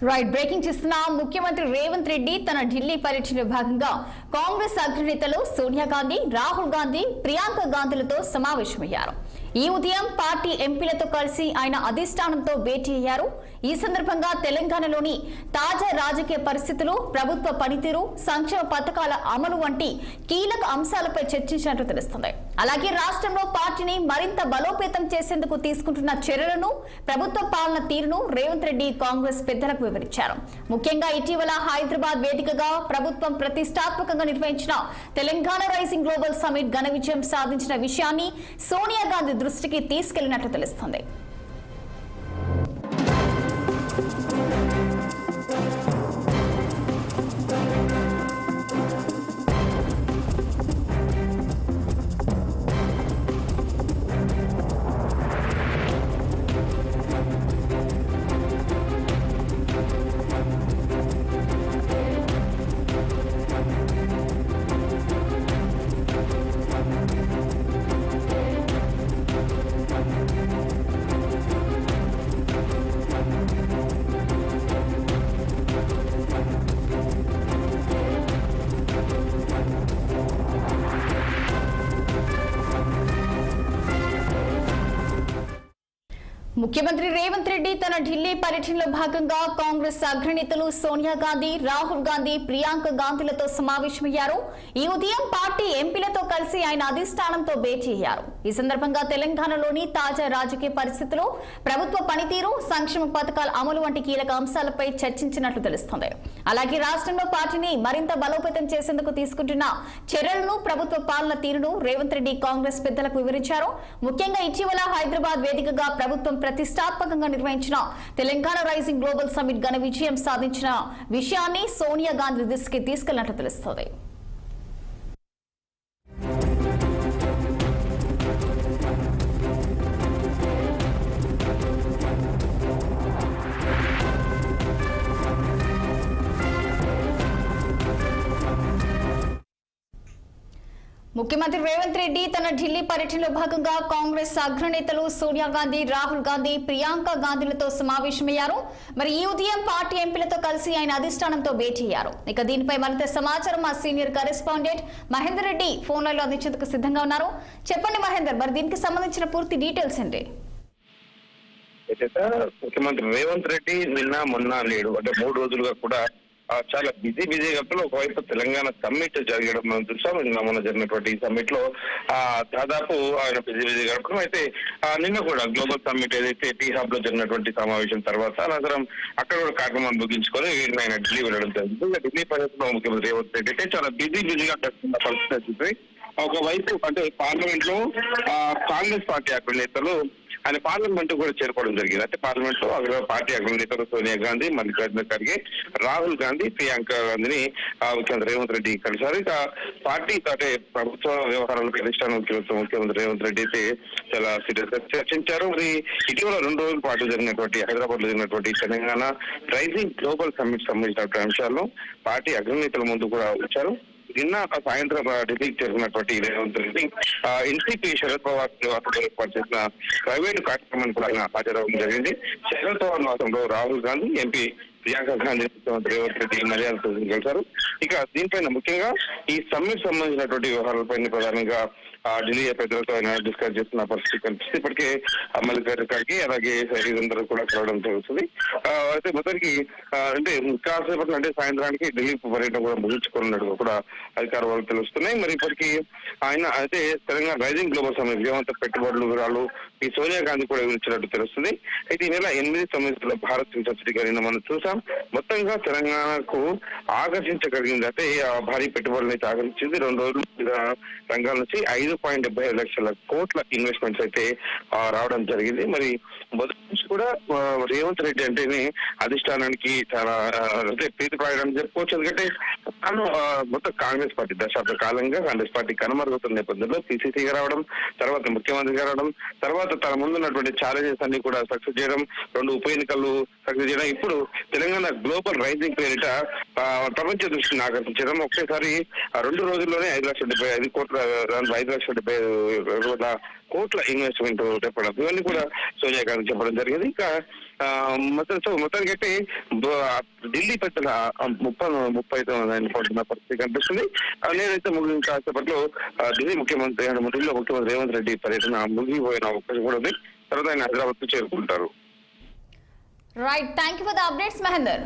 Right breaking చేస్తున్న ముఖ్యమంత్రి రేవంత్ రెడ్డి తన ఢిల్లీ పర్యటనలో భాగంగా కాంగ్రెస్ అగ్రనేతలు సోనియా గాంధీ, రాహుల్ గాంధీ, ప్రియాంక గాంధీలతో సమావేశమయ్యారు. ఈ ఉదయం పార్టీ ఎంపీలతో కలిసి ఆయన అధిష్టానంతో భేటీ అయ్యారు. ఈ సందర్భంగా తెలంగాణలోని తాజా రాజకీయ పరిస్థితులు, ప్రభుత్వ పనితీరు, సంక్షేమ పథకాల అమలు వంటి కీలక అంశాలపై చర్చించినట్టు తెలుస్తుంది. అలాగే రాష్ట్రంలో పార్టీని మరింత బలోపేతం చేసేందుకు తీసుకుంటున్న చర్యలను, ప్రభుత్వ పాలన తీరును రేవంత్ రెడ్డి కాంగ్రెస్ పెద్దలకు వివరించారు. ముఖ్యంగా ఇటీవల హైదరాబాద్ వేదికగా ప్రభుత్వం ప్రతిష్టాత్మకంగా నిర్వహించిన తెలంగాణ రైజింగ్ గ్లోబల్ సమిట్ ఘన విజయం సాధించిన విషయాన్ని సోనియా గాంధీ దృష్టికి తీసుకెళ్లినట్లు తెలుస్తుంది. ముఖ్యమంత్రి రేవంత్ రెడ్డి తన ఢిల్లీ పర్యటనలో భాగంగా కాంగ్రెస్ అగ్రనేతలు సోనియా గాంధీ, రాహుల్ గాంధీ, ప్రియాంక గాంధీలతో సమావేశమయ్యారు. ఈ ఉదయం పార్టీ ఎంపీలతో కలిసి ఆయన అధిష్టానంతో భేటీ అయ్యారు. ఈ సందర్భంగా తెలంగాణలోని తాజా రాజకీయ పరిస్థితులు, ప్రభుత్వ పనితీరు, సంక్షేమ పథకాల అమలు వంటి కీలక అంశాలపై చర్చించినట్లు తెలుస్తుంది. అలాగే రాష్ట్రంలో పార్టీని మరింత బలోపేతం చేసేందుకు తీసుకుంటున్న చర్యలను, ప్రభుత్వ పాలన తీరును రేవంత్ రెడ్డి కాంగ్రెస్ పెద్దలకు వివరించారు. ముఖ్యంగా ఇటీవల హైదరాబాద్ వేదికగా ప్రభుత్వం ప్రతిష్టాత్మకంగా నిర్వహించిన తెలంగాణ రైజింగ్ గ్లోబల్ సమిట్ ఘన విజయం సాధించిన విషయాన్ని సోనియా గాంధీ దృష్టికి తీసుకెళ్లినట్లు తెలుస్తోంది. ముఖ్యమంత్రి రేవంత్ రెడ్డి తన ఢిల్లీ పర్యటనలో భాగంగా కాంగ్రెస్ అగ్రనేతలు సోనియా గాంధీ, రాహుల్ గాంధీ, ప్రియాంక గాంధీలతో సమావేశమయ్యారు. మరి ఈ ఉదయం పార్టీ ఎంపీలతో కలిసి ఆయన అధిష్టానంతో భేటీ అయ్యారు. ఇక దీనిపై మరింత సమాచారం మా senior correspondent Mahender Reddy phone line లో అందించేందుకు సిద్ధంగా ఉన్నారు. చెప్పండి మహేందర్, మరి దీనికి సంబంధించిన పూర్తి డీటెయిల్స్ ఏంటి? ముఖ్యమంత్రి రేవంత్ రెడ్డి నిన్న, మొన్న, నేడు అంటే 3 రోజులుగా కూడా చాలా బిజీగా ఒకవైపు తెలంగాణ సమ్మిట్ జరగడం మనం చూసాం. నిన్న మొన్న జరిగినటువంటి ఈ సమ్మిట్ లో దాదాపు ఆయన బిజీ గడపడం. అయితే నిన్న కూడా గ్లోబల్ సమ్మిట్ ఏదైతే టీ హబ్ లో జరిగినటువంటి సమావేశం తర్వాత అనంతరం అక్కడ కూడా కార్యక్రమాన్ని ముగించుకొని ఆయన ఢిల్లీ వెళ్ళడం జరిగింది. ఢిల్లీ పర్యటనలో ముఖ్యమంత్రి రేవంత్ రెడ్డి అయితే చాలా బిజీగా గడుపుతున్న పరిస్థితి. ఒకవైపు అంటే పార్లమెంట్ లో కాంగ్రెస్ పార్టీ అగ్రనేతలు ఆయన పార్లమెంట్ కూడా చేరుకోవడం జరిగింది. అంటే పార్లమెంట్ లో పార్టీ అగ్రనేతలు సోనియా గాంధీ, మల్లికార్జున ఖర్గే, రాహుల్ గాంధీ, ప్రియాంక గాంధీని ముఖ్యమంత్రి రేవంత్ రెడ్డి కలిశారు. ఇక పార్టీ అంటే ప్రభుత్వ వ్యవహారాలకు అధిష్టానం ముఖ్యమంత్రి రేవంత్ రెడ్డి అయితే చాలా సీరియస్ గా చర్చించారు. మరి ఇటీవల 2 రోజుల పాటు జరిగినటువంటి హైదరాబాద్ లో జరిగినటువంటి తెలంగాణ రైజింగ్ గ్లోబల్ సమ్మిట్ సంబంధించినటువంటి అంశాలను పార్టీ అగ్రనేతల ముందు కూడా వచ్చారు. నిన్న సాయంత్రం ఢిల్లీకి చేరుకున్నటువంటి రేవంత్ రెడ్డి ఎన్సీపీ శరద్ పవార్ నివాసంలో ఏర్పాటు చేసిన ప్రైవేటు కార్యక్రమాన్ని కూడా ఆయన హాజరవడం జరిగింది. శరద్ పవార్ నివాసంలో రాహుల్ గాంధీ, ఎంపీ ప్రియాంక గాంధీ ముఖ్యమంత్రి రేవంత్ రెడ్డి మర్యాదతో కలిశారు. ఇక దీనిపైన ముఖ్యంగా ఈ సమ్మిట్ సంబంధించినటువంటి వ్యవహారాలపై ప్రధానంగా ఢిల్లీ పెద్దలతో ఆయన డిస్కస్ చేస్తున్న పరిస్థితి కనిపిస్తుంది. ఇప్పటికే మల్లికార్జున ఖర్గే అలాగే వీరందరూ కూడా కలవడం జరుగుతుంది. అయితే మొత్తానికి అంటే కాసేపట్లో అంటే సాయంత్రానికి ఢిల్లీ పర్యటన కూడా ముగించుకున్నట్టుగా కూడా అధికార వాళ్ళు తెలుస్తున్నాయి. మరి ఇప్పటికీ ఆయన అయితే తెలంగాణ రైజింగ్ గ్లోబల్ సమిట్ విజయవంత పెట్టుబడులు వివరాలు ఈ సోనియా గాంధీ కూడా వివరించినట్టు తెలుస్తుంది. అయితే ఈ నెల 8 భారత్ యూనివర్సిటీ గారిని మనం చూసాం. మొత్తంగా తెలంగాణకు ఆకర్షించగలిగింది. అంటే భారీ పెట్టుబడులను అయితే ఆకర్షించింది. 2 రోజులు రంగాల నుంచి 5.75 లక్షల కోట్ల ఇన్వెస్ట్మెంట్స్ అయితే రావడం జరిగింది. మరి మొదటి నుంచి కూడా రేవంత్ రెడ్డి అంటేనే అధిష్టానానికి చాలా అంటే ప్రీతిపాయడం చెప్పుకోవచ్చు. ఎందుకంటే తాను మొత్తం కాంగ్రెస్ పార్టీ దశాబ్ద కాలంగా కాంగ్రెస్ పార్టీ కనుమరుగుతున్న నేపథ్యంలో పిసిసిగా రావడం, తర్వాత ముఖ్యమంత్రిగా రావడం, తర్వాత తన ముందున్నటువంటి ఛాలెంజెస్ అన్ని కూడా సక్సెస్ చేయడం, 2 ఉప ఎన్నికలు సక్సెస్ చేయడం, ఇప్పుడు తెలంగాణ గ్లోబల్ రైజింగ్ పేరిట ప్రపంచ దృష్టిని ఆకర్షించడం. ఒకేసారి 2 రోజుల్లోనే 5,75 కోట్ల 5,75 కోట్ల ఇన్వెస్ట్మెంట్ చెప్పడం, ఇవన్నీ కూడా సోనియా గాంధీ చెప్పడం జరిగింది. ఇంకా మొత్తానికైతే ఢిల్లీ పెద్దల 30 పరిస్థితి కనిపిస్తుంది. నేనైతే కాసేపట్లో ఢిల్లీలో ముఖ్యమంత్రి రేవంత్ రెడ్డి పర్యటన ముగిపోయిన అవకాశం కూడా ఉంది. తర్వాత ఆయన హైదరాబాద్ కు చేరుకుంటారు. Right, thank you for the updates Mahender.